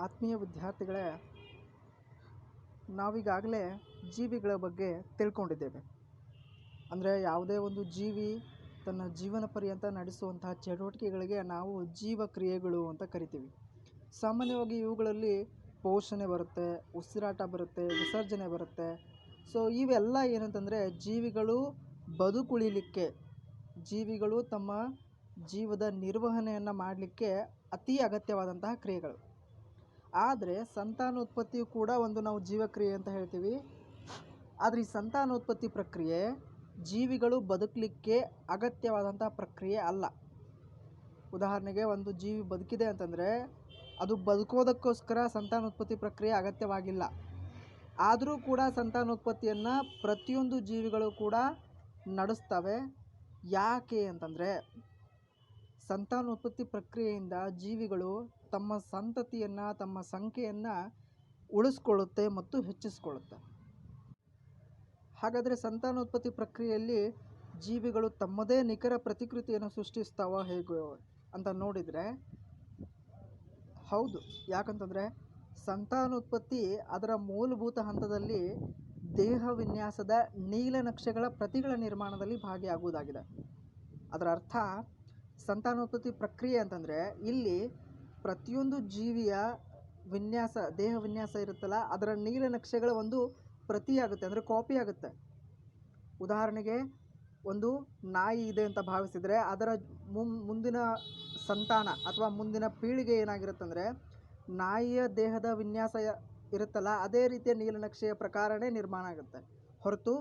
ಆತ್ಮೀಯ ವಿದ್ಯಾರ್ಥಿಗಳೇ, ನಾವೀಗಾಗಲೇ ಜೀವಿಗಳ ಬಗ್ಗೆ ತಿಳ್ಕೊಂಡಿದ್ದೇವೆ. ಅಂದರೆ ಯಾವುದೇ ಒಂದು ಜೀವಿ ತನ್ನ ಜೀವನ ಪರ್ಯಂತ ನಡೆಸುವಂತಹ ಚಟುವಟಿಕೆಗಳಿಗೆ ನಾವು ಜೀವಕ್ರಿಯೆಗಳು ಅಂತ ಕರಿತೀವಿ. ಸಾಮಾನ್ಯವಾಗಿ ಇವುಗಳಲ್ಲಿ ಪೋಷಣೆ ಬರುತ್ತೆ, ಉಸಿರಾಟ ಬರುತ್ತೆ, ವಿಸರ್ಜನೆ ಬರುತ್ತೆ. ಸೊ ಇವೆಲ್ಲ ಏನಂತಂದರೆ ಜೀವಿಗಳು ಬದುಕುಳಿಲಿಕ್ಕೆ, ಜೀವಿಗಳು ತಮ್ಮ ಜೀವದ ನಿರ್ವಹಣೆಯನ್ನು ಮಾಡಲಿಕ್ಕೆ ಅತಿ ಅಗತ್ಯವಾದಂತಹ ಕ್ರಿಯೆಗಳು. ಆದರೆ ಸಂತಾನೋತ್ಪತ್ತಿಯು ಕೂಡ ಒಂದು ನಾವು ಜೀವಕ್ರಿಯೆ ಅಂತ ಹೇಳ್ತೀವಿ. ಆದರೆ ಈ ಸಂತಾನೋತ್ಪತ್ತಿ ಪ್ರಕ್ರಿಯೆ ಜೀವಿಗಳು ಬದುಕಲಿಕ್ಕೆ ಅಗತ್ಯವಾದಂತಹ ಪ್ರಕ್ರಿಯೆ ಅಲ್ಲ. ಉದಾಹರಣೆಗೆ ಒಂದು ಜೀವಿ ಬದುಕಿದೆ ಅಂತಂದರೆ ಅದು ಬದುಕೋದಕ್ಕೋಸ್ಕರ ಸಂತಾನೋತ್ಪತ್ತಿ ಪ್ರಕ್ರಿಯೆ ಅಗತ್ಯವಾಗಿಲ್ಲ. ಆದರೂ ಕೂಡ ಸಂತಾನೋತ್ಪತ್ತಿಯನ್ನು ಪ್ರತಿಯೊಂದು ಜೀವಿಗಳು ಕೂಡ ನಡೆಸ್ತವೆ. ಯಾಕೆ ಅಂತಂದರೆ ಸಂತಾನೋತ್ಪತ್ತಿ ಪ್ರಕ್ರಿಯೆಯಿಂದ ಜೀವಿಗಳು ತಮ್ಮ ಸಂತತಿಯನ್ನು, ತಮ್ಮ ಸಂಖ್ಯೆಯನ್ನು ಉಳಿಸ್ಕೊಳ್ಳುತ್ತೆ ಮತ್ತು ಹೆಚ್ಚಿಸ್ಕೊಳ್ಳುತ್ತೆ. ಹಾಗಾದರೆ ಸಂತಾನೋತ್ಪತ್ತಿ ಪ್ರಕ್ರಿಯೆಯಲ್ಲಿ ಜೀವಿಗಳು ತಮ್ಮದೇ ನಿಖರ ಪ್ರತಿಕೃತಿಯನ್ನು ಸೃಷ್ಟಿಸ್ತಾವ ಹೇಗೆ ಅಂತ ನೋಡಿದರೆ ಹೌದು. ಯಾಕಂತಂದರೆ ಸಂತಾನೋತ್ಪತ್ತಿ ಅದರ ಮೂಲಭೂತ ಹಂತದಲ್ಲಿ ದೇಹ ವಿನ್ಯಾಸದ ನೀಲನಕ್ಷೆಗಳ ಪ್ರತಿಗಳ ನಿರ್ಮಾಣದಲ್ಲಿ ಭಾಗಿಯಾಗುವುದಾಗಿದೆ. ಅದರ ಅರ್ಥ ಸಂತಾನೋತ್ಪತ್ತಿ ಪ್ರಕ್ರಿಯೆ ಅಂತಂದರೆ ಇಲ್ಲಿ ಪ್ರತಿಯೊಂದು ಜೀವಿಯ ವಿನ್ಯಾಸ, ದೇಹ ವಿನ್ಯಾಸ ಇರುತ್ತಲ್ಲ, ಅದರ ನೀಲನಕ್ಷೆಗಳ ಒಂದು ಪ್ರತಿಯಾಗುತ್ತೆ, ಅಂದರೆ ಕಾಪಿ ಆಗುತ್ತೆ. ಉದಾಹರಣೆಗೆ ಒಂದು ನಾಯಿ ಇದೆ ಅಂತ ಭಾವಿಸಿದರೆ ಅದರ ಮುಂದಿನ ಸಂತಾನ ಅಥವಾ ಮುಂದಿನ ಪೀಳಿಗೆ ಏನಾಗಿರುತ್ತಂದರೆ ನಾಯಿಯ ದೇಹದ ವಿನ್ಯಾಸ ಇರುತ್ತಲ್ಲ ಅದೇ ರೀತಿಯ ನೀಲನಕ್ಷೆಯ ಪ್ರಕಾರನೇ ನಿರ್ಮಾಣ ಆಗುತ್ತೆ. ಹೊರತು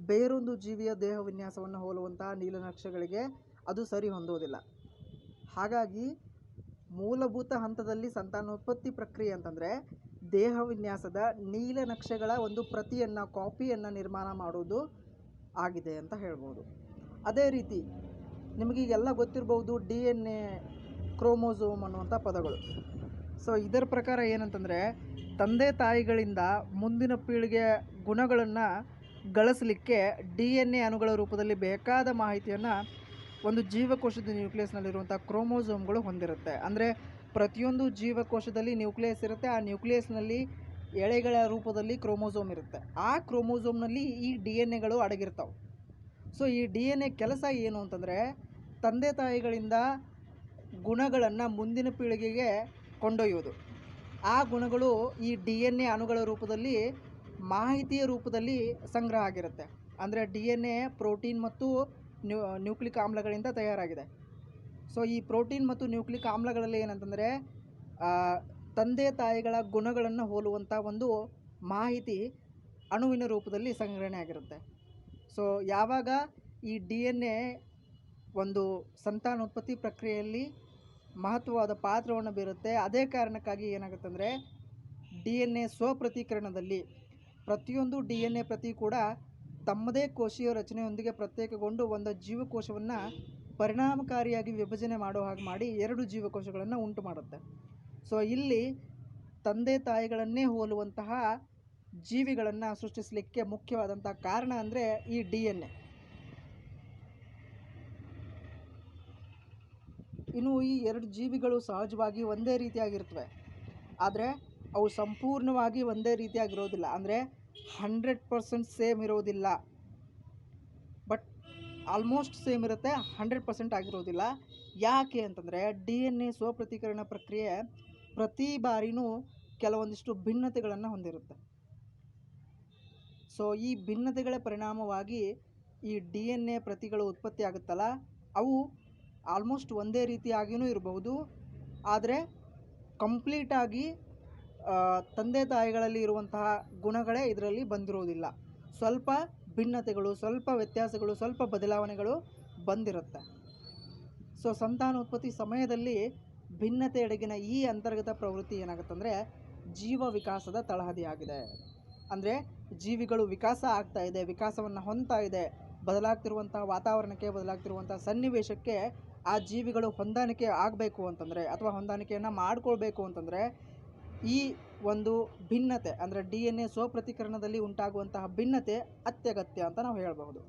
ಬೇರೊಂದು ಜೀವಿಯ ದೇಹ ವಿನ್ಯಾಸವನ್ನು ಹೋಲುವಂತಹ ನೀಲನಕ್ಷೆಗಳಿಗೆ ಅದು ಸರಿ ಹೊಂದೋದಿಲ್ಲ. ಹಾಗಾಗಿ ಮೂಲಭೂತ ಹಂತದಲ್ಲಿ ಸಂತಾನೋತ್ಪತ್ತಿ ಪ್ರಕ್ರಿಯೆ ಅಂತಂದರೆ ದೇಹ ವಿನ್ಯಾಸದ ನೀಲನಕ್ಷೆಗಳ ಒಂದು ಪ್ರತಿಯನ್ನು, ಕಾಪಿಯನ್ನು ನಿರ್ಮಾಣ ಮಾಡೋದು ಆಗಿದೆ ಅಂತ ಹೇಳ್ಬೋದು. ಅದೇ ರೀತಿ ನಿಮಗೀಗೆಲ್ಲ ಗೊತ್ತಿರ್ಬೋದು DNA, ಕ್ರೋಮೋಸೋಮ್ ಅನ್ನುವಂಥ ಪದಗಳು. ಸೊ ಇದರ ಪ್ರಕಾರ ಏನಂತಂದರೆ ತಂದೆ ತಾಯಿಗಳಿಂದ ಮುಂದಿನ ಪೀಳಿಗೆಯ ಗುಣಗಳನ್ನು ಗಳಿಸಲಿಕ್ಕೆ DNA ಅಣುಗಳ ರೂಪದಲ್ಲಿ ಬೇಕಾದ ಮಾಹಿತಿಯನ್ನು ಒಂದು ಜೀವಕೋಶದ ನ್ಯೂಕ್ಲಿಯಸ್ನಲ್ಲಿರುವಂಥ ಕ್ರೋಮೋಸೋಮ್ಗಳು ಹೊಂದಿರುತ್ತೆ. ಅಂದರೆ ಪ್ರತಿಯೊಂದು ಜೀವಕೋಶದಲ್ಲಿ ನ್ಯೂಕ್ಲಿಯಸ್ ಇರುತ್ತೆ. ಆ ನ್ಯೂಕ್ಲಿಯಸ್ನಲ್ಲಿ ಎಳೆಗಳ ರೂಪದಲ್ಲಿ ಕ್ರೋಮೋಸೋಮ್ ಇರುತ್ತೆ. ಆ ಕ್ರೋಮೋಸೋಮ್ನಲ್ಲಿ ಈ DNAಗಳು ಅಡಗಿರ್ತಾವೆ. ಸೊ ಈ DNA ಕೆಲಸ ಏನು ಅಂತಂದರೆ ತಂದೆ ತಾಯಿಗಳಿಂದ ಗುಣಗಳನ್ನು ಮುಂದಿನ ಪೀಳಿಗೆಗೆ ಕೊಂಡೊಯ್ಯೋದು. ಆ ಗುಣಗಳು ಈ DNA ಅಣುಗಳ ರೂಪದಲ್ಲಿ, ಮಾಹಿತಿಯ ರೂಪದಲ್ಲಿ ಸಂಗ್ರಹ ಆಗಿರುತ್ತೆ. ಅಂದರೆ DNA ಪ್ರೋಟೀನ್ ಮತ್ತು ನ್ಯೂಕ್ಲಿಕ್ ಆಮ್ಲಗಳಿಂದ ತಯಾರಾಗಿದೆ. ಸೊ ಈ ಪ್ರೋಟೀನ್ ಮತ್ತು ನ್ಯೂಕ್ಲಿಕ್ ಆಮ್ಲಗಳಲ್ಲಿ ಏನಂತಂದರೆ ತಂದೆ ತಾಯಿಗಳ ಗುಣಗಳನ್ನು ಹೋಲುವಂಥ ಒಂದು ಮಾಹಿತಿ ಅಣುವಿನ ರೂಪದಲ್ಲಿ ಸಂಗ್ರಹಣೆ ಆಗಿರುತ್ತೆ. ಸೊ ಯಾವಾಗ ಈ DNA ಒಂದು ಸಂತಾನೋತ್ಪತ್ತಿ ಪ್ರಕ್ರಿಯೆಯಲ್ಲಿ ಮಹತ್ವವಾದ ಪಾತ್ರವನ್ನು ಬೀರುತ್ತೆ, ಅದೇ ಕಾರಣಕ್ಕಾಗಿ ಏನಾಗುತ್ತಂದರೆ DNA ಸ್ವಪ್ರತೀಕರಣದಲ್ಲಿ ಪ್ರತಿಯೊಂದು DNA ಪ್ರತಿ ಕೂಡ ತಮ್ಮದೇ ಕೋಶೀಯ ರಚನೆಯೊಂದಿಗೆ ಪ್ರತ್ಯೇಕಗೊಂಡು ಒಂದು ಜೀವಕೋಶವನ್ನು ಪರಿಣಾಮಕಾರಿಯಾಗಿ ವಿಭಜನೆ ಮಾಡೋ ಹಾಗೆ ಮಾಡಿ 2 ಜೀವಕೋಶಗಳನ್ನು ಉಂಟು ಮಾಡುತ್ತೆ. ಸೊ ಇಲ್ಲಿ ತಂದೆ ತಾಯಿಗಳನ್ನೇ ಹೋಲುವಂತಹ ಜೀವಿಗಳನ್ನು ಸೃಷ್ಟಿಸಲಿಕ್ಕೆ ಮುಖ್ಯವಾದಂಥ ಕಾರಣ ಅಂದರೆ ಈ DNA. ಇನ್ನು ಈ 2 ಜೀವಿಗಳು ಸಹಜವಾಗಿ ಒಂದೇ ರೀತಿಯಾಗಿರ್ತವೆ. ಆದರೆ ಅವು ಸಂಪೂರ್ಣವಾಗಿ ಒಂದೇ ರೀತಿಯಾಗಿರೋದಿಲ್ಲ. ಅಂದರೆ 100% ಸೇಮ್ ಇರೋದಿಲ್ಲ. ಬಟ್ ಆಲ್ಮೋಸ್ಟ್ ಸೇಮ್ ಇರುತ್ತೆ, 100% ಆಗಿರೋದಿಲ್ಲ. ಯಾಕೆ ಅಂತಂದರೆ DNA ಸ್ವಪ್ರತೀಕರಣ ಪ್ರಕ್ರಿಯೆ ಪ್ರತಿ ಬಾರಿನೂ ಕೆಲವೊಂದಿಷ್ಟು ಭಿನ್ನತೆಗಳನ್ನು ಹೊಂದಿರುತ್ತೆ. ಸೊ ಈ ಭಿನ್ನತೆಗಳ ಪರಿಣಾಮವಾಗಿ ಈ DNA ಪ್ರತಿಗಳು ಉತ್ಪತ್ತಿ ಆಗುತ್ತಲ್ಲ, ಅವು ಆಲ್ಮೋಸ್ಟ್ ಒಂದೇ ರೀತಿಯಾಗಿಯೂ ಇರಬಹುದು. ಆದರೆ ಕಂಪ್ಲೀಟಾಗಿ ತಂದೆ ತಾಯಿಗಳಲ್ಲಿ ಇರುವಂತಹ ಗುಣಗಳೇ ಇದರಲ್ಲಿ ಬಂದಿರೋದಿಲ್ಲ. ಸ್ವಲ್ಪ ಭಿನ್ನತೆಗಳು, ಸ್ವಲ್ಪ ವ್ಯತ್ಯಾಸಗಳು, ಸ್ವಲ್ಪ ಬದಲಾವಣೆಗಳು ಬಂದಿರುತ್ತೆ. ಸೊ ಸಂತಾನೋತ್ಪತ್ತಿ ಸಮಯದಲ್ಲಿ ಭಿನ್ನತೆಯೆಡೆಗಿನ ಈ ಅಂತರ್ಗತ ಪ್ರವೃತ್ತಿ ಏನಾಗುತ್ತಂದರೆ ಜೀವ ವಿಕಾಸದ ತಳಹದಿಯಾಗಿದೆ. ಅಂದರೆ ಜೀವಿಗಳು ವಿಕಾಸ ಆಗ್ತಾ ಇದೆ, ವಿಕಾಸವನ್ನು ಹೊಂದ್ತಾ ಇದೆ. ಬದಲಾಗ್ತಿರುವಂಥ ವಾತಾವರಣಕ್ಕೆ, ಬದಲಾಗ್ತಿರುವಂಥ ಸನ್ನಿವೇಶಕ್ಕೆ ಆ ಜೀವಿಗಳು ಹೊಂದಾಣಿಕೆ ಆಗಬೇಕು ಅಂತಂದರೆ ಅಥವಾ ಹೊಂದಾಣಿಕೆಯನ್ನು ಮಾಡಿಕೊಳ್ಬೇಕು ಅಂತಂದರೆ ಈ ಒಂದು ಭಿನ್ನತೆ ಅಂದರೆ DNA ಸ್ವಪ್ರತೀಕರಣದಲ್ಲಿ ಉಂಟಾಗುವಂತಹ ಭಿನ್ನತೆ ಅತ್ಯಗತ್ಯ ಅಂತ ನಾವು ಹೇಳಬಹುದು.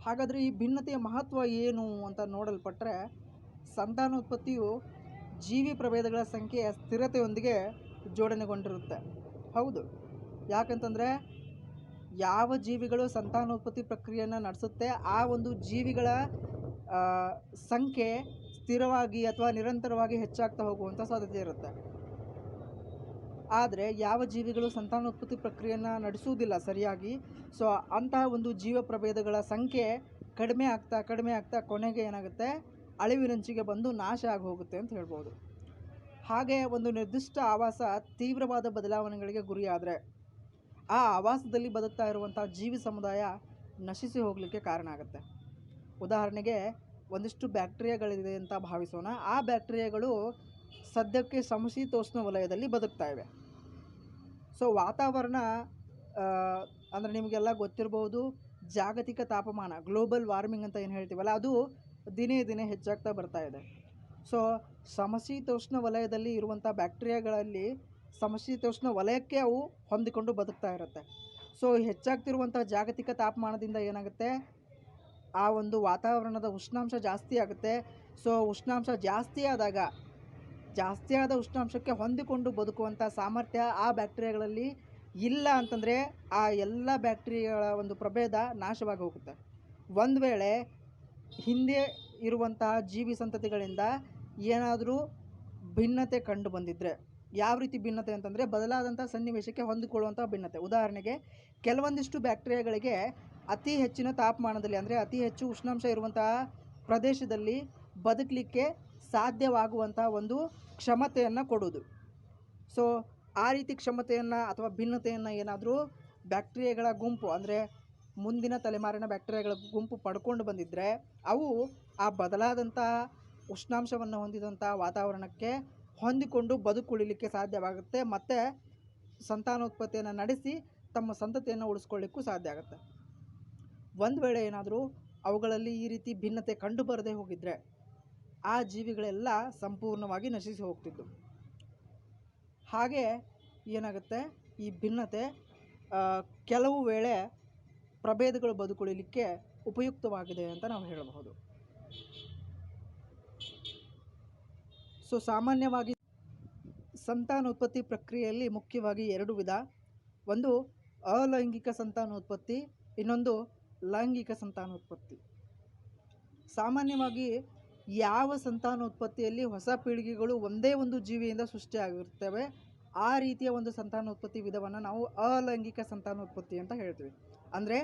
ಹಾಗಾದರೆ ಈ ಭಿನ್ನತೆಯ ಮಹತ್ವ ಏನು ಅಂತ ನೋಡಲ್ಪಟ್ಟರೆ ಸಂತಾನೋತ್ಪತ್ತಿಯು ಜೀವಿ ಪ್ರಭೇದಗಳ ಸಂಖ್ಯೆ ಸ್ಥಿರತೆಯೊಂದಿಗೆ ಜೋಡಣೆಗೊಂಡಿರುತ್ತೆ. ಹೌದು, ಯಾಕಂತಂದರೆ ಯಾವ ಜೀವಿಗಳು ಸಂತಾನೋತ್ಪತ್ತಿ ಪ್ರಕ್ರಿಯೆಯನ್ನು ನಡೆಸುತ್ತೆ ಆ ಒಂದು ಜೀವಿಗಳ ಸಂಖ್ಯೆ ಸ್ಥಿರವಾಗಿ ಅಥವಾ ನಿರಂತರವಾಗಿ ಹೆಚ್ಚಾಗ್ತಾ ಹೋಗುವಂಥ ಸಾಧ್ಯತೆ ಇರುತ್ತೆ. ಆದರೆ ಯಾವ ಜೀವಿಗಳು ಸಂತಾನೋತ್ಪತ್ತಿ ಪ್ರಕ್ರಿಯೆಯನ್ನು ನಡೆಸುವುದಿಲ್ಲ ಸರಿಯಾಗಿ, ಸೊ ಅಂತಹ ಒಂದು ಜೀವ ಪ್ರಭೇದಗಳ ಸಂಖ್ಯೆ ಕಡಿಮೆ ಆಗ್ತಾ ಕೊನೆಗೆ ಏನಾಗುತ್ತೆ, ಅಳಿವಿನಂಚಿಗೆ ಬಂದು ನಾಶ ಆಗಿ ಹೋಗುತ್ತೆ ಅಂತ ಹೇಳ್ಬೋದು. ಹಾಗೆ ಒಂದು ನಿರ್ದಿಷ್ಟ ಆವಾಸ ತೀವ್ರವಾದ ಬದಲಾವಣೆಗಳಿಗೆ ಗುರಿಯಾದರೆ ಆ ಆವಾಸದಲ್ಲಿ ಬದುಕ್ತಾ ಇರುವಂಥ ಜೀವಿ ಸಮುದಾಯ ನಶಿಸಿ ಹೋಗಲಿಕ್ಕೆ ಕಾರಣ ಆಗುತ್ತೆ. ಉದಾಹರಣೆಗೆ ಒಂದಿಷ್ಟು ಬ್ಯಾಕ್ಟೀರಿಯಾಗಳಿದೆ ಅಂತ ಭಾವಿಸೋಣ. ಆ ಬ್ಯಾಕ್ಟೀರಿಯಾಗಳು ಸದ್ಯಕ್ಕೆ ಸಮಶೀತೋಷ್ಣ ವಲಯದಲ್ಲಿ ಬದುಕ್ತಾ ಇವೆ. ಸೊ ವಾತಾವರಣ ಅಂದರೆ ನಿಮಗೆಲ್ಲ ಗೊತ್ತಿರ್ಬೋದು, ಜಾಗತಿಕ ತಾಪಮಾನ ಗ್ಲೋಬಲ್ ವಾರ್ಮಿಂಗ್ ಅಂತ ಏನು ಹೇಳ್ತೀವಲ್ಲ, ಅದು ದಿನೇ ದಿನೇ ಹೆಚ್ಚಾಗ್ತಾ ಬರ್ತಾ ಇದೆ. ಸೊ ಸಮಶೀತೋಷ್ಣ ವಲಯದಲ್ಲಿ ಇರುವಂಥ ಬ್ಯಾಕ್ಟೀರಿಯಾಗಳಲ್ಲಿ ಸಮಶೀತೋಷ್ಣ ವಲಯಕ್ಕೆ ಅವು ಹೊಂದಿಕೊಂಡು ಬದುಕ್ತಾ ಇರುತ್ತೆ. ಸೊ ಹೆಚ್ಚಾಗ್ತಿರುವಂಥ ಜಾಗತಿಕ ತಾಪಮಾನದಿಂದ ಏನಾಗುತ್ತೆ, ಆ ಒಂದು ವಾತಾವರಣದ ಉಷ್ಣಾಂಶ ಜಾಸ್ತಿ ಆಗುತ್ತೆ. ಸೊ ಉಷ್ಣಾಂಶ ಜಾಸ್ತಿ ಆದ ಉಷ್ಣಾಂಶಕ್ಕೆ ಹೊಂದಿಕೊಂಡು ಬದುಕುವಂಥ ಸಾಮರ್ಥ್ಯ ಆ ಬ್ಯಾಕ್ಟೀರಿಯಾಗಳಲ್ಲಿ ಇಲ್ಲ ಅಂತಂದರೆ ಆ ಎಲ್ಲ ಬ್ಯಾಕ್ಟೀರಿಯಾಗಳ ಒಂದು ಪ್ರಭೇದ ನಾಶವಾಗಿ ಹೋಗುತ್ತೆ. ಒಂದು ವೇಳೆ ಹಿಂದೆ ಇರುವಂತಹ ಜೀವಿ ಸಂತತಿಗಳಿಂದ ಏನಾದರೂ ಭಿನ್ನತೆ ಕಂಡು ಬಂದಿದ್ದರೆ, ಯಾವ ರೀತಿ ಭಿನ್ನತೆ ಅಂತಂದರೆ ಬದಲಾದಂಥ ಸನ್ನಿವೇಶಕ್ಕೆ ಹೊಂದಿಕೊಳ್ಳುವಂಥ ಭಿನ್ನತೆ. ಉದಾಹರಣೆಗೆ ಕೆಲವೊಂದಿಷ್ಟು ಬ್ಯಾಕ್ಟೀರಿಯಾಗಳಿಗೆ ಅತಿ ಹೆಚ್ಚಿನ ತಾಪಮಾನದಲ್ಲಿ ಅಂದರೆ ಅತಿ ಹೆಚ್ಚು ಉಷ್ಣಾಂಶ ಇರುವಂತಹ ಪ್ರದೇಶದಲ್ಲಿ ಬದುಕಲಿಕ್ಕೆ ಸಾಧ್ಯವಾಗುವಂಥ ಒಂದು ಕ್ಷಮತೆಯನ್ನು ಕೊಡೋದು. ಸೊ ಆ ರೀತಿ ಕ್ಷಮತೆಯನ್ನು ಅಥವಾ ಭಿನ್ನತೆಯನ್ನು ಏನಾದರೂ ಬ್ಯಾಕ್ಟೀರಿಯಾಗಳ ಗುಂಪು ಅಂದರೆ ಮುಂದಿನ ತಲೆಮಾರಿನ ಬ್ಯಾಕ್ಟೀರಿಯಾಗಳ ಗುಂಪು ಪಡ್ಕೊಂಡು ಬಂದಿದ್ದರೆ ಅವು ಆ ಬದಲಾದಂಥ ಉಷ್ಣಾಂಶವನ್ನು ಹೊಂದಿದಂಥ ವಾತಾವರಣಕ್ಕೆ ಹೊಂದಿಕೊಂಡು ಬದುಕುಳಿಲಿಕ್ಕೆ ಸಾಧ್ಯವಾಗುತ್ತೆ ಮತ್ತು ಸಂತಾನೋತ್ಪತ್ತಿಯನ್ನು ನಡೆಸಿ ತಮ್ಮ ಸಂತತಿಯನ್ನು ಉಳಿಸ್ಕೊಳ್ಳಿಕ್ಕೂ ಸಾಧ್ಯ ಆಗುತ್ತೆ. ಒಂದು ವೇಳೆ ಏನಾದರೂ ಅವುಗಳಲ್ಲಿ ಈ ರೀತಿ ಭಿನ್ನತೆ ಕಂಡು ಬರದೇ ಹೋಗಿದ್ರೆ ಆ ಜೀವಿಗಳೆಲ್ಲ ಸಂಪೂರ್ಣವಾಗಿ ನಶಿಸಿ ಹೋಗ್ತಿದ್ದು. ಹಾಗೆ ಏನಾಗುತ್ತೆ, ಈ ಭಿನ್ನತೆ ಕೆಲವು ವೇಳೆ ಪ್ರಭೇದಗಳು ಬದುಕುಳಿಲಿಕ್ಕೆ ಉಪಯುಕ್ತವಾಗಿದೆ ಅಂತ ನಾವು ಹೇಳಬಹುದು. ಸೊ ಸಾಮಾನ್ಯವಾಗಿ ಸಂತಾನೋತ್ಪತ್ತಿ ಪ್ರಕ್ರಿಯೆಯಲ್ಲಿ ಮುಖ್ಯವಾಗಿ ಎರಡು ವಿಧ. ಒಂದು ಅಲೈಂಗಿಕ ಸಂತಾನೋತ್ಪತ್ತಿ, ಇನ್ನೊಂದು ಲೈಂಗಿಕ ಸಂತಾನೋತ್ಪತ್ತಿ. ಸಾಮಾನ್ಯವಾಗಿ ಯಾವ ಸಂತಾನೋತ್ಪತ್ತಿಯಲ್ಲಿ ಹೊಸ ಪೀಳಿಗೆಗಳು ಒಂದೇ ಒಂದು ಜೀವಿಯಿಂದ ಸೃಷ್ಟಿಯಾಗಿರ್ತವೆ ಆ ರೀತಿಯ ಒಂದು ಸಂತಾನೋತ್ಪತ್ತಿ ವಿಧವನ್ನು ನಾವು ಅಲೈಂಗಿಕ ಸಂತಾನೋತ್ಪತ್ತಿ ಅಂತ ಹೇಳ್ತೀವಿ. ಅಂದರೆ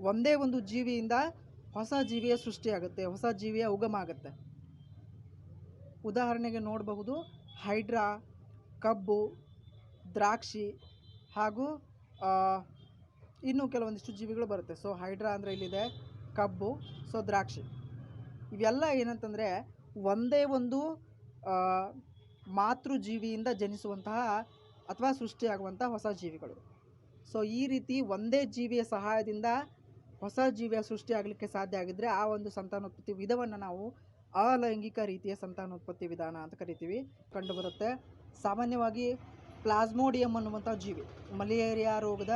ಒಂದೇ ಒಂದು ಜೀವಿಯಿಂದ ಹೊಸ ಜೀವಿಯ ಸೃಷ್ಟಿಯಾಗುತ್ತೆ, ಹೊಸ ಜೀವಿಯ ಉಗಮ ಆಗುತ್ತೆ. ಉದಾಹರಣೆಗೆ ನೋಡಬಹುದು, ಹೈಡ್ರಾ, ಕಬ್ಬು, ದ್ರಾಕ್ಷಿ ಹಾಗೂ ಇನ್ನೂ ಕೆಲವೊಂದಿಷ್ಟು ಜೀವಿಗಳು ಬರುತ್ತೆ. ಸೊ ಹೈಡ್ರಾ ಅಂದರೆ ಇಲ್ಲಿದೆ, ಕಬ್ಬು, ಸೊ ದ್ರಾಕ್ಷಿ, ಇವೆಲ್ಲ ಏನಂತಂದರೆ ಒಂದೇ ಒಂದು ಮಾತೃಜೀವಿಯಿಂದ ಜನಿಸುವಂತಹ ಅಥವಾ ಸೃಷ್ಟಿಯಾಗುವಂಥ ಹೊಸ ಜೀವಿಗಳು. ಸೊ ಈ ರೀತಿ ಒಂದೇ ಜೀವಿಯ ಸಹಾಯದಿಂದ ಹೊಸ ಜೀವಿಯ ಸೃಷ್ಟಿಯಾಗಲಿಕ್ಕೆ ಸಾಧ್ಯ ಆಗಿದ್ದರೆ ಆ ಒಂದು ಸಂತಾನೋತ್ಪತ್ತಿ ವಿಧವನ್ನು ನಾವು ಅಲೈಂಗಿಕ ರೀತಿಯ ಸಂತಾನೋತ್ಪತ್ತಿ ವಿಧಾನ ಅಂತ ಕರಿತೀವಿ, ಕಂಡುಬರುತ್ತೆ. ಸಾಮಾನ್ಯವಾಗಿ ಪ್ಲಾಸ್ಮೋಡಿಯಂ ಅನ್ನುವಂಥ ಜೀವಿ, ಮಲೇರಿಯಾ ರೋಗದ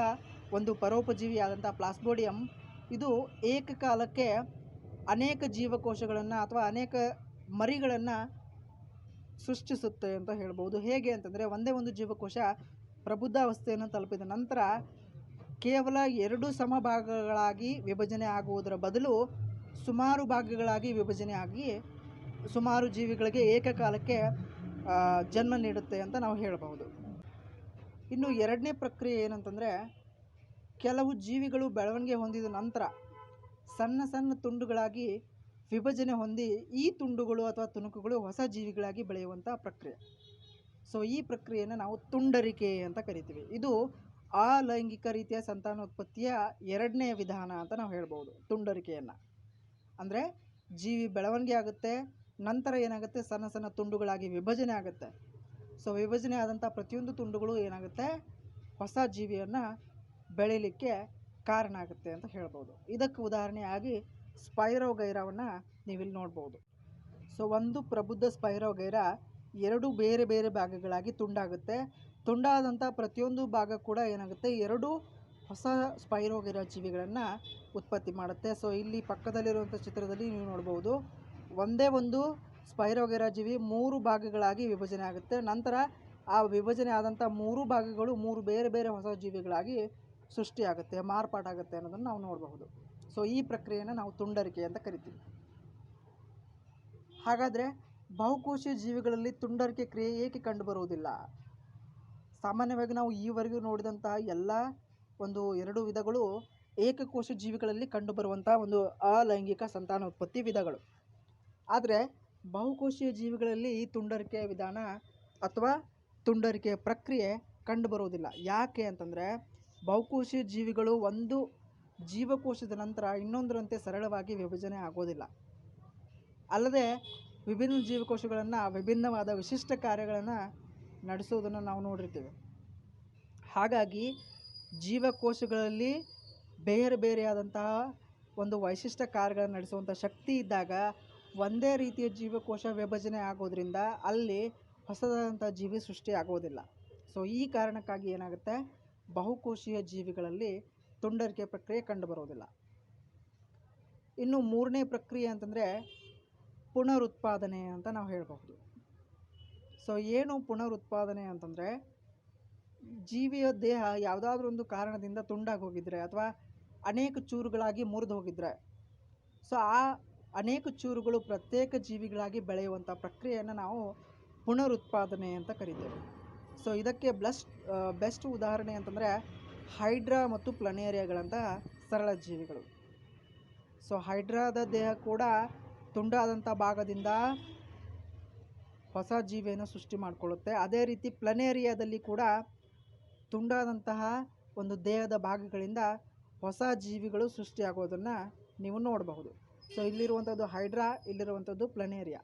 ಒಂದು ಪರೋಪಜೀವಿಯಾದಂಥ ಪ್ಲಾಸ್ಮೋಡಿಯಂ, ಇದು ಏಕಕಾಲಕ್ಕೆ ಅನೇಕ ಜೀವಕೋಶಗಳನ್ನು ಅಥವಾ ಅನೇಕ ಮರಿಗಳನ್ನು ಸೃಷ್ಟಿಸುತ್ತೆ ಅಂತ ಹೇಳ್ಬೋದು. ಹೇಗೆ ಅಂತಂದರೆ ಒಂದೇ ಒಂದು ಜೀವಕೋಶ ಪ್ರಬುದ್ಧಾವಸ್ಥೆಯನ್ನು ತಲುಪಿದ ನಂತರ ಕೇವಲ 2 ಸಮಭಾಗಗಳಾಗಿ ವಿಭಜನೆ ಆಗುವುದರ ಬದಲು ಸುಮಾರು ಭಾಗಗಳಾಗಿ ವಿಭಜನೆ ಆಗಿ ಸುಮಾರು ಜೀವಿಗಳಿಗೆ ಏಕಕಾಲಕ್ಕೆ ಜನ್ಮ ನೀಡುತ್ತೆ ಅಂತ ನಾವು ಹೇಳಬಹುದು. ಇನ್ನು ಎರಡನೇ ಪ್ರಕ್ರಿಯೆ ಏನಂತಂದರೆ, ಕೆಲವು ಜೀವಿಗಳು ಬೆಳವಣಿಗೆ ಹೊಂದಿದ ನಂತರ ಸಣ್ಣ ಸಣ್ಣ ತುಂಡುಗಳಾಗಿ ವಿಭಜನೆ ಹೊಂದಿ ಈ ತುಂಡುಗಳು ಅಥವಾ ತುಣುಕುಗಳು ಹೊಸ ಜೀವಿಗಳಾಗಿ ಬೆಳೆಯುವಂಥ ಪ್ರಕ್ರಿಯೆ. ಸೊ ಈ ಪ್ರಕ್ರಿಯೆಯನ್ನು ನಾವು ತುಂಡರಿಕೆ ಅಂತ ಕರಿತೀವಿ. ಇದು ಅಲೈಂಗಿಕ ರೀತಿಯ ಸಂತಾನೋತ್ಪತ್ತಿಯ ಎರಡನೇ ವಿಧಾನ ಅಂತ ನಾವು ಹೇಳ್ಬೋದು. ತುಂಡರಿಕೆಯನ್ನು ಅಂದರೆ ಜೀವಿ ಬೆಳವಣಿಗೆ ಆಗುತ್ತೆ, ನಂತರ ಏನಾಗುತ್ತೆ, ಸಣ್ಣ ಸಣ್ಣ ತುಂಡುಗಳಾಗಿ ವಿಭಜನೆ ಆಗುತ್ತೆ. ಸೊ ವಿಭಜನೆ ಆದಂಥ ಪ್ರತಿಯೊಂದು ತುಂಡುಗಳು ಏನಾಗುತ್ತೆ, ಹೊಸ ಜೀವಿಯನ್ನು ಬೆಳೀಲಿಕ್ಕೆ ಕಾರಣ ಆಗುತ್ತೆ ಅಂತ ಹೇಳ್ಬೋದು. ಇದಕ್ಕೆ ಉದಾಹರಣೆಯಾಗಿ ಸ್ಪೈರೋಗೈರಾವನ್ನು ನೀವಿಲ್ಲಿ ನೋಡ್ಬೋದು. ಸೊ ಒಂದು ಪ್ರಬುದ್ಧ ಸ್ಪೈರೋಗೈರಾ 2 ಬೇರೆ ಬೇರೆ ಭಾಗಗಳಾಗಿ ತುಂಡಾಗುತ್ತೆ. ತುಂಡಾದಂಥ ಪ್ರತಿಯೊಂದು ಭಾಗ ಕೂಡ ಏನಾಗುತ್ತೆ, 2 ಹೊಸ ಸ್ಪೈರೋಗೈರಾ ಜೀವಿಗಳನ್ನು ಉತ್ಪತ್ತಿ ಮಾಡುತ್ತೆ. ಸೊ ಇಲ್ಲಿ ಪಕ್ಕದಲ್ಲಿರುವಂಥ ಚಿತ್ರದಲ್ಲಿ ನೀವು ನೋಡ್ಬೋದು, ಒಂದೇ ಒಂದು ಸ್ಪೈರೋಗೆರಾ ಜೀವಿ 3 ಭಾಗಗಳಾಗಿ ವಿಭಜನೆ ಆಗುತ್ತೆ. ನಂತರ ಆ ವಿಭಜನೆ ಆದಂಥ 3 ಭಾಗಗಳು 3 ಬೇರೆ ಬೇರೆ ಹೊಸ ಜೀವಿಗಳಾಗಿ ಸೃಷ್ಟಿಯಾಗುತ್ತೆ, ಮಾರ್ಪಾಟಾಗುತ್ತೆ ಅನ್ನೋದನ್ನು ನಾವು ನೋಡಬಹುದು. ಸೊ ಈ ಪ್ರಕ್ರಿಯೆಯನ್ನು ನಾವು ತುಂಡರಿಕೆ ಅಂತ ಕರಿತೀವಿ. ಹಾಗಾದರೆ ಬಹುಕೋಶೀಯ ಜೀವಿಗಳಲ್ಲಿ ತುಂಡರಿಕೆ ಕ್ರಿಯೆ ಏಕೆ ಕಂಡುಬರುವುದಿಲ್ಲ? ಸಾಮಾನ್ಯವಾಗಿ ನಾವು ಈವರೆಗೂ ನೋಡಿದಂತಹ ಎಲ್ಲ 2 ವಿಧಗಳು ಏಕಕೋಶ ಜೀವಿಗಳಲ್ಲಿ ಕಂಡುಬರುವಂಥ ಒಂದು ಅಲೈಂಗಿಕ ಸಂತಾನೋತ್ಪತ್ತಿ ವಿಧಗಳು. ಆದರೆ ಬಹುಕೋಶೀಯ ಜೀವಿಗಳಲ್ಲಿ ಈ ತುಂಡರಿಕೆಯ ವಿಧಾನ ಅಥವಾ ತುಂಡರಿಕೆಯ ಪ್ರಕ್ರಿಯೆ ಕಂಡುಬರುವುದಿಲ್ಲ. ಯಾಕೆ ಅಂತಂದರೆ ಬಹುಕೋಶೀಯ ಜೀವಿಗಳು ಒಂದು ಜೀವಕೋಶದ ನಂತರ ಇನ್ನೊಂದರಂತೆ ಸರಳವಾಗಿ ವಿಭಜನೆ ಆಗೋದಿಲ್ಲ. ಅಲ್ಲದೆ ವಿಭಿನ್ನ ಜೀವಕೋಶಗಳನ್ನು ವಿಭಿನ್ನವಾದ ವಿಶಿಷ್ಟ ಕಾರ್ಯಗಳನ್ನು ನಡೆಸೋದನ್ನು ನಾವು ನೋಡಿರ್ತೀವಿ. ಹಾಗಾಗಿ ಜೀವಕೋಶಗಳಲ್ಲಿ ಬೇರೆ ಬೇರೆಯಾದಂತಹ ಒಂದು ವೈಶಿಷ್ಟ್ಯ ಕಾರ್ಯಗಳನ್ನು ನಡೆಸುವಂಥ ಶಕ್ತಿ ಇದ್ದಾಗ ಒಂದೇ ರೀತಿಯ ಜೀವಕೋಶ ವಿಭಜನೆ ಆಗೋದ್ರಿಂದ ಅಲ್ಲಿ ಹೊಸದಾದಂಥ ಜೀವಿ ಸೃಷ್ಟಿ ಆಗೋದಿಲ್ಲ. ಸೊ ಈ ಕಾರಣಕ್ಕಾಗಿ ಏನಾಗುತ್ತೆ, ಬಹುಕೋಶೀಯ ಜೀವಿಗಳಲ್ಲಿ ತುಂಡರಿಕೆ ಪ್ರಕ್ರಿಯೆ ಕಂಡುಬರೋದಿಲ್ಲ. ಇನ್ನು 3ನೇ ಪ್ರಕ್ರಿಯೆ ಅಂತಂದರೆ ಪುನರುತ್ಪಾದನೆ ಅಂತ ನಾವು ಹೇಳಬಹುದು. ಸೊ ಏನು ಪುನರುತ್ಪಾದನೆ ಅಂತಂದರೆ, ಜೀವಿಯ ದೇಹ ಯಾವುದಾದ್ರೂ ಒಂದು ಕಾರಣದಿಂದ ತುಂಡಾಗಿ ಹೋಗಿದ್ರೆ ಅಥವಾ ಅನೇಕ ಚೂರುಗಳಾಗಿ ಮುರಿದು ಹೋಗಿದ್ರೆ, ಸೊ ಆ ಅನೇಕ ಚೂರುಗಳು ಪ್ರತ್ಯೇಕ ಜೀವಿಗಳಾಗಿ ಬೆಳೆಯುವಂಥ ಪ್ರಕ್ರಿಯೆಯನ್ನು ನಾವು ಪುನರುತ್ಪಾದನೆ ಅಂತ ಕರಿತೇವೆ. ಸೊ ಇದಕ್ಕೆ ಬೆಸ್ಟ್ ಉದಾಹರಣೆ ಅಂತಂದರೆ ಹೈಡ್ರಾ ಮತ್ತು ಪ್ಲನೇರಿಯಾಗಳಂಥ ಸರಳ ಜೀವಿಗಳು. ಸೊ ಹೈಡ್ರಾದ ದೇಹ ಕೂಡ ತುಂಡಾದಂಥ ಭಾಗದಿಂದ ಹೊಸ ಜೀವಿಯನ್ನು ಸೃಷ್ಟಿ ಮಾಡಿಕೊಳ್ಳುತ್ತೆ. ಅದೇ ರೀತಿ ಪ್ಲನೇರಿಯಾದಲ್ಲಿ ಕೂಡ ತುಂಡಾದಂತಹ ಒಂದು ದೇಹದ ಭಾಗಗಳಿಂದ ಹೊಸ ಜೀವಿಗಳು ಸೃಷ್ಟಿಯಾಗೋದನ್ನು ನೀವು ನೋಡಬಹುದು. ಸೊ ಇಲ್ಲಿರುವಂಥದ್ದು ಹೈಡ್ರಾ, ಇಲ್ಲಿರುವಂಥದ್ದು ಪ್ಲನೇರಿಯಾ.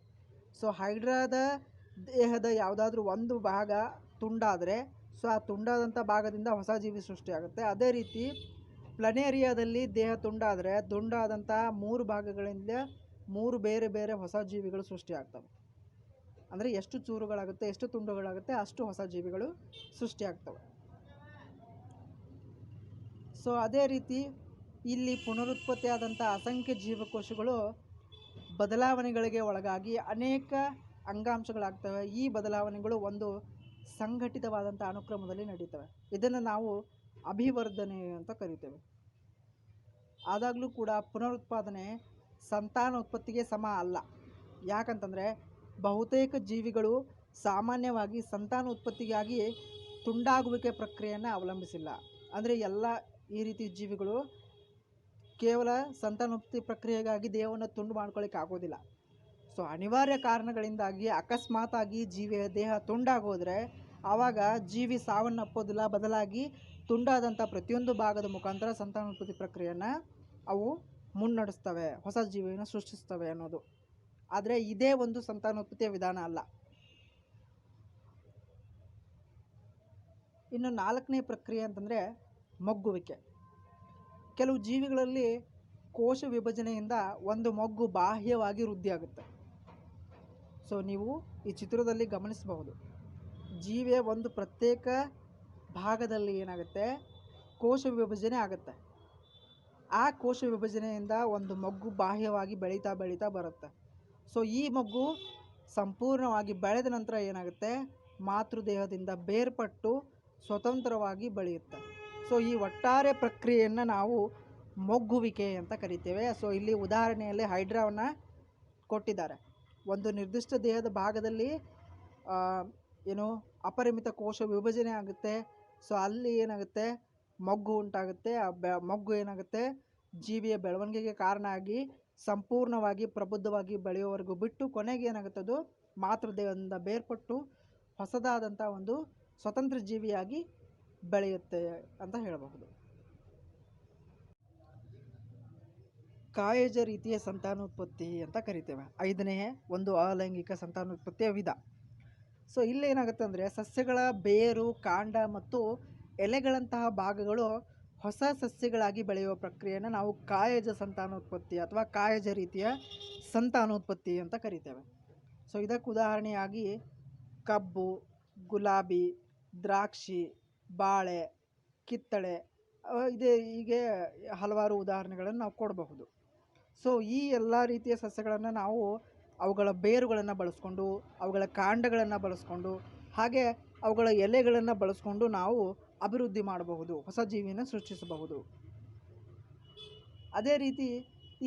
ಸೊ ಹೈಡ್ರಾದ ದೇಹದ ಯಾವುದಾದ್ರೂ ಒಂದು ಭಾಗ ತುಂಡಾದರೆ ಸೊ ಆ ತುಂಡಾದಂಥ ಭಾಗದಿಂದ ಹೊಸ ಜೀವಿ ಸೃಷ್ಟಿಯಾಗುತ್ತೆ. ಅದೇ ರೀತಿ ಪ್ಲನೇರಿಯಾದಲ್ಲಿ ದೇಹ ತುಂಡಾದರೆ ತುಂಡಾದಂಥ 3 ಭಾಗಗಳಿಂದ 3 ಬೇರೆ ಬೇರೆ ಹೊಸ ಜೀವಿಗಳು ಸೃಷ್ಟಿಯಾಗ್ತವೆ. ಅಂದರೆ ಎಷ್ಟು ಚೂರುಗಳಾಗುತ್ತೆ, ಎಷ್ಟು ತುಂಡುಗಳಾಗುತ್ತೆ, ಅಷ್ಟು ಹೊಸ ಜೀವಿಗಳು ಸೃಷ್ಟಿಯಾಗ್ತವೆ. ಸೊ ಅದೇ ರೀತಿ ಇಲ್ಲಿ ಪುನರುತ್ಪತ್ತಿಯಾದಂಥ ಅಸಂಖ್ಯ ಜೀವಕೋಶಗಳು ಬದಲಾವಣೆಗಳಿಗೆ ಒಳಗಾಗಿ ಅನೇಕ ಅಂಗಾಂಶಗಳಾಗ್ತವೆ. ಈ ಬದಲಾವಣೆಗಳು ಒಂದು ಸಂಘಟಿತವಾದಂಥ ಅನುಕ್ರಮದಲ್ಲಿ ನಡೀತವೆ. ಇದನ್ನು ನಾವು ಅಭಿವರ್ಧನೆ ಅಂತ ಕರಿತೇವೆ. ಆದಾಗಲೂ ಕೂಡ ಪುನರುತ್ಪಾದನೆ ಸಂತಾನೋತ್ಪತ್ತಿಗೆ ಸಮ ಅಲ್ಲ. ಯಾಕಂತಂದರೆ ಬಹುತೇಕ ಜೀವಿಗಳು ಸಾಮಾನ್ಯವಾಗಿ ಸಂತಾನೋತ್ಪತ್ತಿಗಾಗಿ ತುಂಡಾಗುವಿಕೆ ಪ್ರಕ್ರಿಯೆಯನ್ನು ಅವಲಂಬಿಸಿಲ್ಲ. ಅಂದರೆ ಎಲ್ಲ ಈ ರೀತಿ ಜೀವಿಗಳು ಕೇವಲ ಸಂತಾನೋತ್ಪತ್ತಿ ಪ್ರಕ್ರಿಯೆಗಾಗಿ ದೇಹವನ್ನು ತುಂಡು ಮಾಡ್ಕೊಳ್ಳಿಕ್ಕೆ ಆಗೋದಿಲ್ಲ. ಸೊ ಅನಿವಾರ್ಯ ಕಾರಣಗಳಿಂದಾಗಿ ಅಕಸ್ಮಾತಾಗಿ ಜೀವಿಯ ದೇಹ ತುಂಡಾಗೋದ್ರೆ ಆವಾಗ ಜೀವಿ ಸಾವನ್ನಪ್ಪೋದಿಲ್ಲ, ಬದಲಾಗಿ ತುಂಡಾದಂಥ ಪ್ರತಿಯೊಂದು ಭಾಗದ ಮುಖಾಂತರ ಸಂತಾನೋತ್ಪತ್ತಿ ಪ್ರಕ್ರಿಯೆಯನ್ನು ಅವು ಮುನ್ನಡೆಸ್ತವೆ, ಹೊಸ ಜೀವಿಯನ್ನು ಸೃಷ್ಟಿಸ್ತವೆ ಅನ್ನೋದು. ಆದರೆ ಇದೇ ಒಂದು ಸಂತಾನೋತ್ಪತ್ತಿಯ ವಿಧಾನ ಅಲ್ಲ. ಇನ್ನು 4ನೇ ಪ್ರಕ್ರಿಯೆ ಅಂತಂದರೆ ಮೊಗ್ಗುವಿಕೆ. ಕೆಲವು ಜೀವಿಗಳಲ್ಲಿ ಕೋಶ ವಿಭಜನೆಯಿಂದ ಒಂದು ಮೊಗ್ಗು ಬಾಹ್ಯವಾಗಿ ವೃದ್ಧಿಯಾಗುತ್ತೆ. ಸೊ ನೀವು ಈ ಚಿತ್ರದಲ್ಲಿ ಗಮನಿಸಬಹುದು, ಜೀವಿಯ ಒಂದು ಪ್ರತ್ಯೇಕ ಭಾಗದಲ್ಲಿ ಏನಾಗುತ್ತೆ, ಕೋಶ ವಿಭಜನೆ ಆಗುತ್ತೆ. ಆ ಕೋಶ ವಿಭಜನೆಯಿಂದ ಒಂದು ಮೊಗ್ಗು ಬಾಹ್ಯವಾಗಿ ಬೆಳೀತಾ ಬೆಳೀತಾ ಬರುತ್ತೆ. ಸೊ ಈ ಮೊಗ್ಗು ಸಂಪೂರ್ಣವಾಗಿ ಬೆಳೆದ ನಂತರ ಏನಾಗುತ್ತೆ, ಮಾತೃದೇಹದಿಂದ ಬೇರ್ಪಟ್ಟು ಸ್ವತಂತ್ರವಾಗಿ ಬೆಳೆಯುತ್ತೆ. ಸೊ ಈ ಒಟ್ಟಾರೆ ಪ್ರಕ್ರಿಯೆಯನ್ನು ನಾವು ಮೊಗ್ಗುವಿಕೆ ಅಂತ ಕರಿತೇವೆ. ಸೊ ಇಲ್ಲಿ ಉದಾಹರಣೆಯಲ್ಲಿ ಹೈಡ್ರಾವನ್ನು ಕೊಟ್ಟಿದ್ದಾರೆ. ಒಂದು ನಿರ್ದಿಷ್ಟ ದೇಹದ ಭಾಗದಲ್ಲಿ ಅಪರಿಮಿತ ಕೋಶ ವಿಭಜನೆ ಆಗುತ್ತೆ. ಸೊ ಅಲ್ಲಿ ಏನಾಗುತ್ತೆ, ಮೊಗ್ಗು ಉಂಟಾಗುತ್ತೆ. ಆ ಮೊಗ್ಗು ಏನಾಗುತ್ತೆ, ಜೀವಿಯ ಬೆಳವಣಿಗೆಗೆ ಕಾರಣ ಆಗಿ ಸಂಪೂರ್ಣವಾಗಿ ಪ್ರಬುದ್ಧವಾಗಿ ಬೆಳೆಯುವವರೆಗೂ ಬಿಟ್ಟು ಕೊನೆಗೆ ಏನಾಗುತ್ತೆ, ಅದು ಮಾತೃದೇಹದಿಂದ ಬೇರ್ಪಟ್ಟು ಹೊಸದಾದಂಥ ಒಂದು ಸ್ವತಂತ್ರ ಜೀವಿಯಾಗಿ ಬೆಳೆಯುತ್ತೆ ಅಂತ ಹೇಳಬಹುದು. ಕಾಯಜ ರೀತಿಯ ಸಂತಾನೋತ್ಪತ್ತಿ ಅಂತ ಕರಿತೇವೆ. 5ನೇ ಒಂದು ಅಲೈಂಗಿಕ ಸಂತಾನೋತ್ಪತ್ತಿಯ ವಿಧ. ಸೊ ಇಲ್ಲೇನಾಗುತ್ತೆ ಅಂದರೆ ಸಸ್ಯಗಳ ಬೇರು, ಕಾಂಡ ಮತ್ತು ಎಲೆಗಳಂತಹ ಭಾಗಗಳು ಹೊಸ ಸಸ್ಯಗಳಾಗಿ ಬೆಳೆಯುವ ಪ್ರಕ್ರಿಯೆಯನ್ನು ನಾವು ಕಾಯಜ ಸಂತಾನೋತ್ಪತ್ತಿ ಅಥವಾ ಕಾಯಜ ರೀತಿಯ ಸಂತಾನೋತ್ಪತ್ತಿ ಅಂತ ಕರಿತೇವೆ. ಸೊ ಇದಕ್ಕೆ ಉದಾಹರಣೆಯಾಗಿ ಕಬ್ಬು, ಗುಲಾಬಿ, ದ್ರಾಕ್ಷಿ, ಬಾಳೆ, ಕಿತ್ತಳೆ ಹೀಗೆ ಹಲವಾರು ಉದಾಹರಣೆಗಳನ್ನು ನಾವು ಕೊಡಬಹುದು. ಸೊ ಈ ಎಲ್ಲ ರೀತಿಯ ಸಸ್ಯಗಳನ್ನು ನಾವು ಅವುಗಳ ಬೇರುಗಳನ್ನು ಬಳಸ್ಕೊಂಡು, ಅವುಗಳ ಕಾಂಡಗಳನ್ನು ಬಳಸ್ಕೊಂಡು, ಹಾಗೆ ಅವುಗಳ ಎಲೆಗಳನ್ನು ಬಳಸ್ಕೊಂಡು ನಾವು ಅಭಿವೃದ್ಧಿ ಮಾಡಬಹುದು, ಹೊಸ ಜೀವಿನ ಸೃಷ್ಟಿಸಬಹುದು. ಅದೇ ರೀತಿ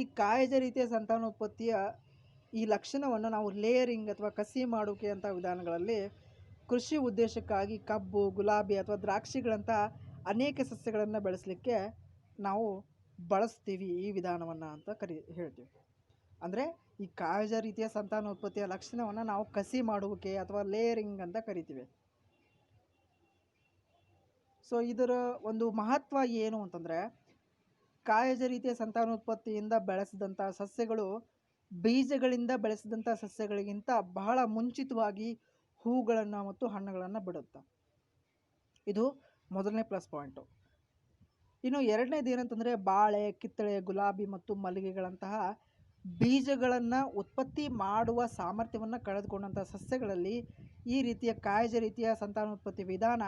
ಈ ಕಾಯಜ ರೀತಿಯ ಸಂತಾನೋತ್ಪತ್ತಿಯ ಈ ಲಕ್ಷಣವನ್ನು ನಾವು ಲೇಯರಿಂಗ್ ಅಥವಾ ಕಸಿ ಮಾಡುವಿಕೆ ಅಂತ ವಿಧಾನಗಳಲ್ಲಿ ಕೃಷಿ ಉದ್ದೇಶಕ್ಕಾಗಿ ಕಬ್ಬು, ಗುಲಾಬಿ ಅಥವಾ ದ್ರಾಕ್ಷಿಗಳಂಥ ಅನೇಕ ಸಸ್ಯಗಳನ್ನು ಬೆಳೆಸಲಿಕ್ಕೆ ನಾವು ಬಳಸ್ತೀವಿ ಈ ವಿಧಾನವನ್ನು ಅಂತ ಹೇಳ್ತೀವಿ. ಅಂದರೆ ಈ ಕಾಯಜ ರೀತಿಯ ಸಂತಾನೋತ್ಪತ್ತಿಯ ಲಕ್ಷಣವನ್ನು ನಾವು ಕಸಿ ಮಾಡುವಿಕೆ ಅಥವಾ ಲೇಯರಿಂಗ್ ಅಂತ ಕರಿತೀವಿ. ಸೊ ಇದರ ಒಂದು ಮಹತ್ವ ಏನು ಅಂತಂದರೆ, ಕಾಯಜ ರೀತಿಯ ಸಂತಾನೋತ್ಪತ್ತಿಯಿಂದ ಬೆಳೆಸಿದಂಥ ಸಸ್ಯಗಳು ಬೀಜಗಳಿಂದ ಬೆಳೆಸಿದಂಥ ಸಸ್ಯಗಳಿಗಿಂತ ಬಹಳ ಮುಂಚಿತವಾಗಿ ಹೂಗಳನ್ನು ಮತ್ತು ಹಣ್ಣುಗಳನ್ನು ಬಿಡುತ್ತೆ. ಇದು ಮೊದಲನೇ ಪ್ಲಸ್ ಪಾಯಿಂಟು. ಇನ್ನು ಎರಡನೇದು ಏನಂತಂದರೆ, ಬಾಳೆ, ಕಿತ್ತಳೆ, ಗುಲಾಬಿ ಮತ್ತು ಮಲ್ಲಿಗೆಗಳಂತಹ ಬೀಜಗಳನ್ನು ಉತ್ಪತ್ತಿ ಮಾಡುವ ಸಾಮರ್ಥ್ಯವನ್ನು ಕಳೆದುಕೊಂಡಂಥ ಸಸ್ಯಗಳಲ್ಲಿ ಈ ರೀತಿಯ ಕಾಯಜ ರೀತಿಯ ಸಂತಾನೋತ್ಪತ್ತಿ ವಿಧಾನ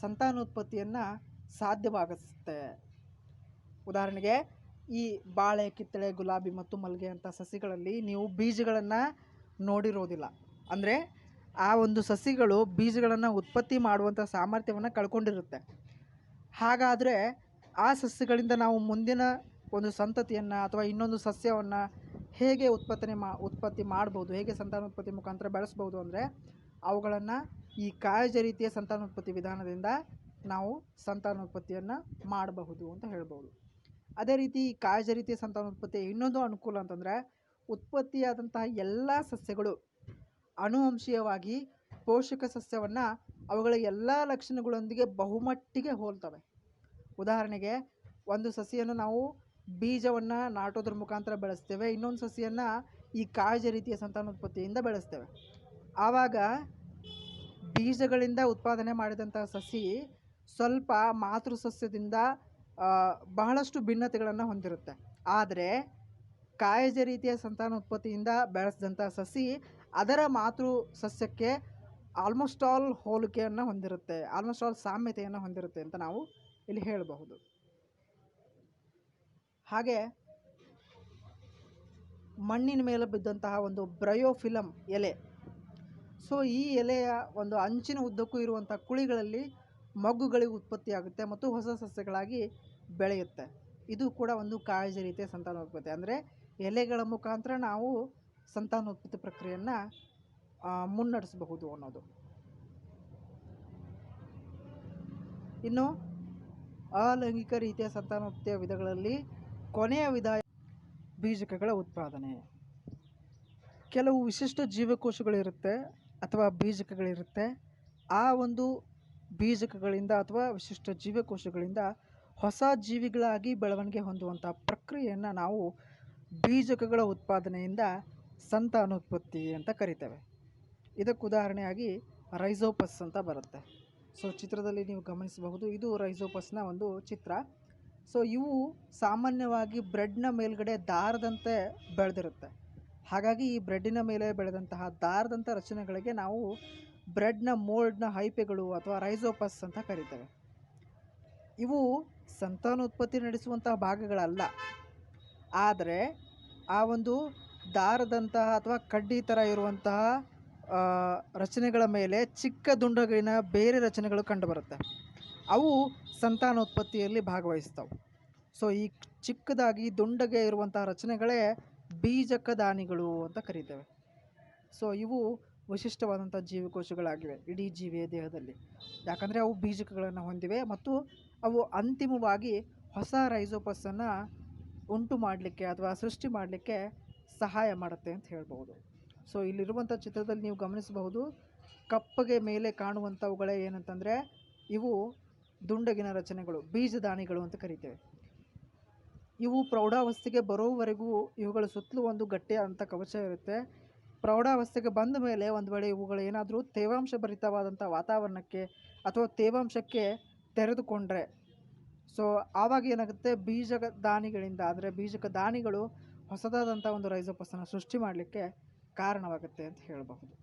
ಸಂತಾನೋತ್ಪತ್ತಿಯನ್ನು ಸಾಧ್ಯವಾಗಿಸುತ್ತೆ. ಉದಾಹರಣೆಗೆ ಈ ಬಾಳೆ, ಕಿತ್ತಳೆ, ಗುಲಾಬಿ ಮತ್ತು ಮಲ್ಲಿಗೆ ಅಂಥ ಸಸಿಗಳಲ್ಲಿ ನೀವು ಬೀಜಗಳನ್ನು ನೋಡಿರೋದಿಲ್ಲ. ಅಂದರೆ ಆ ಒಂದು ಸಸಿಗಳು ಬೀಜಗಳನ್ನು ಉತ್ಪತ್ತಿ ಮಾಡುವಂಥ ಸಾಮರ್ಥ್ಯವನ್ನು ಕಳ್ಕೊಂಡಿರುತ್ತೆ. ಹಾಗಾದರೆ ಆ ಸಸ್ಯಗಳಿಂದ ನಾವು ಮುಂದಿನ ಒಂದು ಸಂತತಿಯನ್ನು ಅಥವಾ ಇನ್ನೊಂದು ಸಸ್ಯವನ್ನು ಹೇಗೆ ಉತ್ಪತ್ತಿ ಮಾಡ್ಬೋದು, ಹೇಗೆ ಸಂತಾನೋತ್ಪತ್ತಿ ಮುಖಾಂತರ ಬೆಳೆಸ್ಬೋದು ಅಂದರೆ, ಅವುಗಳನ್ನು ಈ ಕಾಯಜ ರೀತಿಯ ಸಂತಾನೋತ್ಪತ್ತಿ ವಿಧಾನದಿಂದ ನಾವು ಸಂತಾನೋತ್ಪತ್ತಿಯನ್ನು ಮಾಡಬಹುದು ಅಂತ ಹೇಳ್ಬೋದು. ಅದೇ ರೀತಿ ಈ ಕಾಯಜ ರೀತಿಯ ಸಂತಾನೋತ್ಪತ್ತಿಯ ಇನ್ನೊಂದು ಅನುಕೂಲ ಅಂತಂದರೆ, ಉತ್ಪತ್ತಿಯಾದಂತಹ ಎಲ್ಲ ಸಸ್ಯಗಳು ಆನುವಂಶೀಯವಾಗಿ ಪೋಷಕ ಸಸ್ಯವನ್ನು ಅವುಗಳ ಎಲ್ಲ ಲಕ್ಷಣಗಳೊಂದಿಗೆ ಬಹುಮಟ್ಟಿಗೆ ಹೋಲ್ತವೆ. ಉದಾಹರಣೆಗೆ ಒಂದು ಸಸಿಯನ್ನು ನಾವು ಬೀಜವನ್ನು ನಾಟೋದ್ರ ಮುಖಾಂತರ ಬೆಳೆಸ್ತೇವೆ, ಇನ್ನೊಂದು ಸಸಿಯನ್ನು ಈ ಕಾಯಜ ರೀತಿಯ ಸಂತಾನೋತ್ಪತ್ತಿಯಿಂದ ಬೆಳೆಸ್ತೇವೆ. ಆವಾಗ ಬೀಜಗಳಿಂದ ಉತ್ಪಾದನೆ ಮಾಡಿದಂಥ ಸಸಿ ಸ್ವಲ್ಪ ಮಾತೃ ಸಸ್ಯದಿಂದ ಬಹಳಷ್ಟು ಭಿನ್ನತೆಗಳನ್ನು ಹೊಂದಿರುತ್ತೆ. ಆದರೆ ಕಾಯಜ ರೀತಿಯ ಸಂತಾನೋತ್ಪತ್ತಿಯಿಂದ ಬೆಳೆಸಿದಂಥ ಸಸಿ ಅದರ ಮಾತೃ ಸಸ್ಯಕ್ಕೆ ಆಲ್ಮೋಸ್ಟ್ ಆಲ್ ಹೋಲಿಕೆಯನ್ನು ಹೊಂದಿರುತ್ತೆ, ಆಲ್ಮೋಸ್ಟ್ ಆಲ್ ಸಾಮ್ಯತೆಯನ್ನು ಹೊಂದಿರುತ್ತೆ ಅಂತ ನಾವು ಇಲ್ಲಿ ಹೇಳಬಹುದು. ಹಾಗೆ ಮಣ್ಣಿನ ಮೇಲೆ ಬಿದ್ದಂತಹ ಒಂದು ಬ್ರಯೋಫಿಲಮ್ ಎಲೆ, ಸೊ ಈ ಎಲೆಯ ಒಂದು ಅಂಚಿನ ಉದ್ದಕ್ಕೂ ಇರುವಂಥ ಕುಳಿಗಳಲ್ಲಿ ಮಗ್ಗುಗಳಿಗೆ ಉತ್ಪತ್ತಿಯಾಗುತ್ತೆ ಮತ್ತು ಹೊಸ ಸಸ್ಯಗಳಾಗಿ ಬೆಳೆಯುತ್ತೆ. ಇದು ಕೂಡ ಒಂದು ಕಾಯಜ ರೀತಿಯ ಸಂತಾನೋತ್ಪತ್ತಿ. ಅಂದರೆ ಎಲೆಗಳ ಮುಖಾಂತರ ನಾವು ಸಂತಾನೋತ್ಪತ್ತಿ ಪ್ರಕ್ರಿಯೆಯನ್ನು ಮುನ್ನಡೆಸಬಹುದು ಅನ್ನೋದು. ಇನ್ನು ಅಲೈಂಗಿಕ ರೀತಿಯ ಸಂತಾನೋತ್ಪತ್ತಿಯ ವಿಧಗಳಲ್ಲಿ ಕೊನೆಯ ವಿಧ ಬೀಜಕಗಳ ಉತ್ಪಾದನೆ. ಕೆಲವು ವಿಶಿಷ್ಟ ಜೀವಕೋಶಗಳಿರುತ್ತೆ ಅಥವಾ ಬೀಜಕಗಳಿರುತ್ತೆ. ಆ ಒಂದು ಬೀಜಕಗಳಿಂದ ಅಥವಾ ವಿಶಿಷ್ಟ ಜೀವಕೋಶಗಳಿಂದ ಹೊಸ ಜೀವಿಗಳಾಗಿ ಬೆಳವಣಿಗೆ ಹೊಂದುವಂಥ ಪ್ರಕ್ರಿಯೆಯನ್ನು ನಾವು ಬೀಜಕಗಳ ಉತ್ಪಾದನೆಯಿಂದ ಸಂತಾನೋತ್ಪತ್ತಿ ಅಂತ ಕರಿತೇವೆ. ಇದಕ್ಕೆ ಉದಾಹರಣೆಯಾಗಿ ರೈಸೋಪಸ್ ಅಂತ ಬರುತ್ತೆ. ಸೊ ಚಿತ್ರದಲ್ಲಿ ನೀವು ಗಮನಿಸಬಹುದು, ಇದು ರೈಸೋಪಸ್ನ ಒಂದು ಚಿತ್ರ. ಸೊ ಇವು ಸಾಮಾನ್ಯವಾಗಿ ಬ್ರೆಡ್ನ ಮೇಲ್ಗಡೆ ದಾರದಂತೆ ಬೆಳೆದಿರುತ್ತೆ. ಹಾಗಾಗಿ ಈ ಬ್ರೆಡ್ಡಿನ ಮೇಲೆ ಬೆಳೆದಂತಹ ದಾರದಂಥ ರಚನೆಗಳಿಗೆ ನಾವು ಬ್ರೆಡ್ನ ಮೋಲ್ಡ್ನ ಹೈಪೆಗಳು ಅಥವಾ ರೈಸೋಪಸ್ ಅಂತ ಕರಿತೇವೆ. ಇವು ಸಂತಾನೋತ್ಪತ್ತಿ ನಡೆಸುವಂತಹ ಭಾಗಗಳಲ್ಲ, ಆದರೆ ಆ ಒಂದು ದಾರದಂತಹ ಅಥವಾ ಕಡ್ಡಿ ಥರ ಇರುವಂತಹ ರಚನೆಗಳ ಮೇಲೆ ಚಿಕ್ಕ ದುಂಡಗಿನ ಬೇರೆ ರಚನೆಗಳು ಕಂಡುಬರುತ್ತೆ. ಅವು ಸಂತಾನೋತ್ಪತ್ತಿಯಲ್ಲಿ ಭಾಗವಹಿಸ್ತವೆ. ಸೊ ಈ ಚಿಕ್ಕದಾಗಿ ದುಂಡಗೆ ಇರುವಂತಹ ರಚನೆಗಳೇ ಬೀಜಕ ದಾನಿಗಳು ಅಂತ ಕರೀತೇವೆ. ಸೊ ಇವು ವಿಶಿಷ್ಟವಾದಂಥ ಜೀವಕೋಶಗಳಾಗಿವೆ ಇಡೀ ಜೀವಿಯ ದೇಹದಲ್ಲಿ. ಯಾಕಂದರೆ ಅವು ಬೀಜಕಗಳನ್ನು ಹೊಂದಿವೆ ಮತ್ತು ಅವು ಅಂತಿಮವಾಗಿ ಹೊಸ ರೈಸೋಪಸ್ಸನ್ನು ಉಂಟು ಮಾಡಲಿಕ್ಕೆ ಅಥವಾ ಸೃಷ್ಟಿ ಮಾಡಲಿಕ್ಕೆ ಸಹಾಯ ಮಾಡುತ್ತೆ ಅಂತ ಹೇಳ್ಬೋದು. ಸೊ ಇಲ್ಲಿರುವಂಥ ಚಿತ್ರದಲ್ಲಿ ನೀವು ಗಮನಿಸಬಹುದು, ಕಪ್ಪಗೆ ಮೇಲೆ ಕಾಣುವಂಥವುಗಳೇ ಏನಂತಂದರೆ ಇವು ದುಂಡಗಿನ ರಚನೆಗಳು, ಬೀಜದಾನಿಗಳು ಅಂತ ಕರಿತೇವೆ. ಇವು ಪ್ರೌಢಾವಸ್ಥೆಗೆ ಬರೋವರೆಗೂ ಇವುಗಳ ಸುತ್ತಲೂ ಒಂದು ಗಟ್ಟಿಯಾದಂಥ ಕವಚ ಇರುತ್ತೆ. ಪ್ರೌಢಾವಸ್ಥೆಗೆ ಬಂದ ಮೇಲೆ ಒಂದು ವೇಳೆ ಇವುಗಳು ಏನಾದರೂ ತೇವಾಂಶ ಭರಿತವಾದಂಥ ವಾತಾವರಣಕ್ಕೆ ಅಥವಾ ತೇವಾಂಶಕ್ಕೆ ತೆರೆದುಕೊಂಡ್ರೆ, ಸೊ ಆವಾಗ ಏನಾಗುತ್ತೆ, ಬೀಜಕ ದಾನಿಗಳಿಂದ ಅಂದರೆ ಬೀಜಕ ದಾನಿಗಳು ಹೊಸದಾದಂಥ ಒಂದು ರೈಸೋಪಸ್ಸನ್ನು ಸೃಷ್ಟಿ ಮಾಡಲಿಕ್ಕೆ ಕಾರಣವಾಗುತ್ತೆ ಅಂತ ಹೇಳಬಹುದು.